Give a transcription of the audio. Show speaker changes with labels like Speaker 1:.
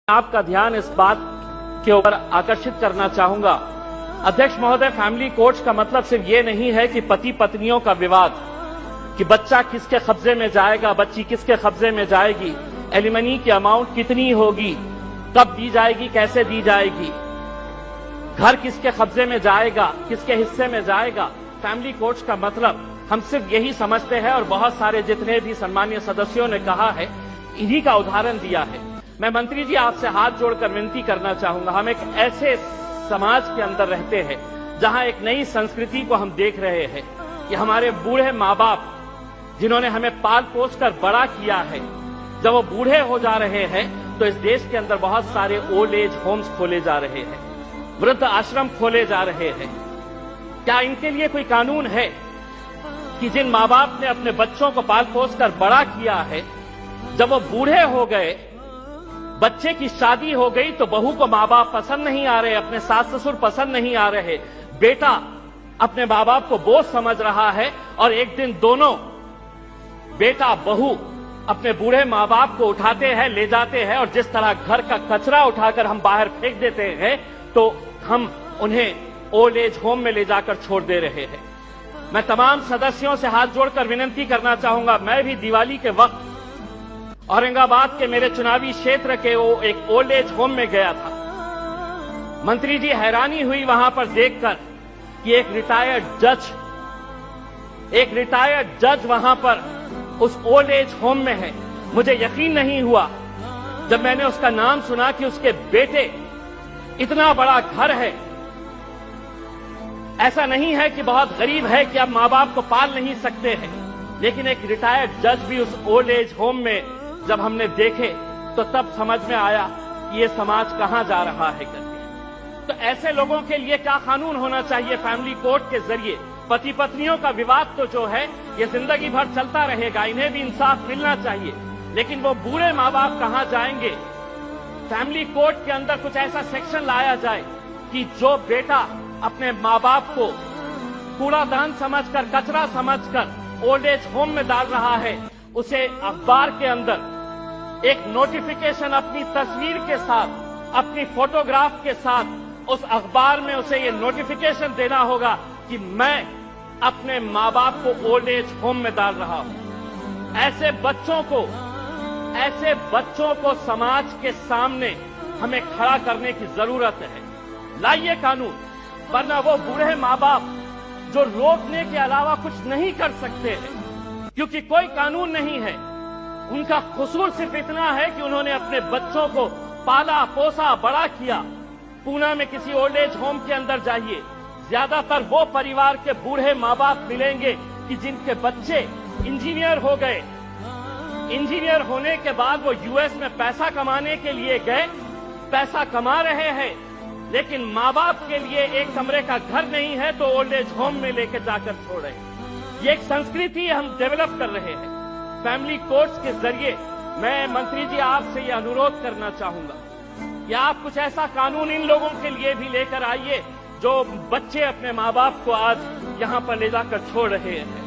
Speaker 1: आपका ध्यान इस बात के ऊपर आकर्षित करना चाहूंगा। अध्यक्ष महोदय, फैमिली कोर्ट्स का मतलब सिर्फ ये नहीं है कि पति पत्नियों का विवाद, कि बच्चा किसके कब्जे में जाएगा, बच्ची किसके कब्जे में जाएगी, एलिमनी की अमाउंट कितनी होगी, कब दी जाएगी, कैसे दी जाएगी, घर किसके कब्जे में जाएगा, किसके हिस्से में जाएगा। फैमिली कोर्ट्स का मतलब हम सिर्फ यही समझते हैं और बहुत सारे जितने भी सम्मानीय सदस्यों ने कहा है, इन्हीं का उदाहरण दिया है। मैं मंत्री जी आपसे हाथ जोड़कर विनती करना चाहूंगा, हम एक ऐसे समाज के अंदर रहते हैं जहां एक नई संस्कृति को हम देख रहे हैं कि हमारे बूढ़े माँ बाप जिन्होंने हमें पाल पोस कर बड़ा किया है, जब वो बूढ़े हो जा रहे हैं तो इस देश के अंदर बहुत सारे ओल्ड एज होम्स खोले जा रहे हैं, वृद्ध आश्रम खोले जा रहे हैं। क्या इनके लिए कोई कानून है कि जिन माँ बाप ने अपने बच्चों को पाल पोस कर बड़ा किया है, जब वो बूढ़े हो गए, बच्चे की शादी हो गई तो बहू को माँ बाप पसंद नहीं आ रहे, अपने सास ससुर पसंद नहीं आ रहे, बेटा अपने माँ बाप को बोझ समझ रहा है और एक दिन दोनों बेटा बहू अपने बूढ़े माँ बाप को उठाते हैं, ले जाते हैं और जिस तरह घर का कचरा उठाकर हम बाहर फेंक देते हैं तो हम उन्हें ओल्ड एज होम में ले जाकर छोड़ दे रहे हैं। मैं तमाम सदस्यों से हाथ जोड़कर विनती करना चाहूंगा, मैं भी दिवाली के वक्त औरंगाबाद के मेरे चुनावी क्षेत्र के वो एक ओल्ड एज होम में गया था। मंत्री जी, हैरानी हुई वहां पर देखकर कि एक रिटायर्ड जज वहां पर उस ओल्ड एज होम में है। मुझे यकीन नहीं हुआ जब मैंने उसका नाम सुना कि उसके बेटे, इतना बड़ा घर है, ऐसा नहीं है कि बहुत गरीब है कि आप माँ बाप को पाल नहीं सकते हैं, लेकिन एक रिटायर्ड जज भी उस ओल्ड एज होम में जब हमने देखे तो तब समझ में आया कि ये समाज कहां जा रहा है करके। तो ऐसे लोगों के लिए क्या कानून होना चाहिए फैमिली कोर्ट के जरिए? पति पत्नियों का विवाद तो जो है ये जिंदगी भर चलता रहेगा, इन्हें भी इंसाफ मिलना चाहिए, लेकिन वो बूढ़े माँ बाप कहां जाएंगे? फैमिली कोर्ट के अंदर कुछ ऐसा सेक्शन लाया जाए कि जो बेटा अपने माँ बाप को कूड़ादान समझकर, कचरा समझकर ओल्ड एज होम में डाल रहा है, उसे अखबार के अंदर एक नोटिफिकेशन अपनी तस्वीर के साथ, अपनी फोटोग्राफ के साथ उस अखबार में उसे ये नोटिफिकेशन देना होगा कि मैं अपने माँ बाप को ओल्ड एज होम में डाल रहा हूं। ऐसे बच्चों को समाज के सामने हमें खड़ा करने की जरूरत है। लाइए कानून, वरना वो बूढ़े माँ बाप जो रोकने के अलावा कुछ नहीं कर सकते हैं, क्योंकि कोई कानून नहीं है। उनका कसूर सिर्फ इतना है कि उन्होंने अपने बच्चों को पाला पोसा बड़ा किया। पूना में किसी ओल्ड एज होम के अंदर जाइए, ज्यादातर वो परिवार के बूढ़े माँ बाप मिलेंगे कि जिनके बच्चे इंजीनियर हो गए। इंजीनियर होने के बाद वो यूएस में पैसा कमाने के लिए गए, पैसा कमा रहे हैं, लेकिन माँ बाप के लिए एक कमरे का घर नहीं है तो ओल्ड एज होम में लेकर जाकर छोड़े। ये एक संस्कृति हम डेवलप कर रहे हैं। फैमिली कोर्ट्स के जरिए मैं मंत्री जी आपसे ये अनुरोध करना चाहूंगा कि आप कुछ ऐसा कानून इन लोगों के लिए भी लेकर आइए जो बच्चे अपने माँ बाप को आज यहाँ पर ले जाकर छोड़ रहे हैं।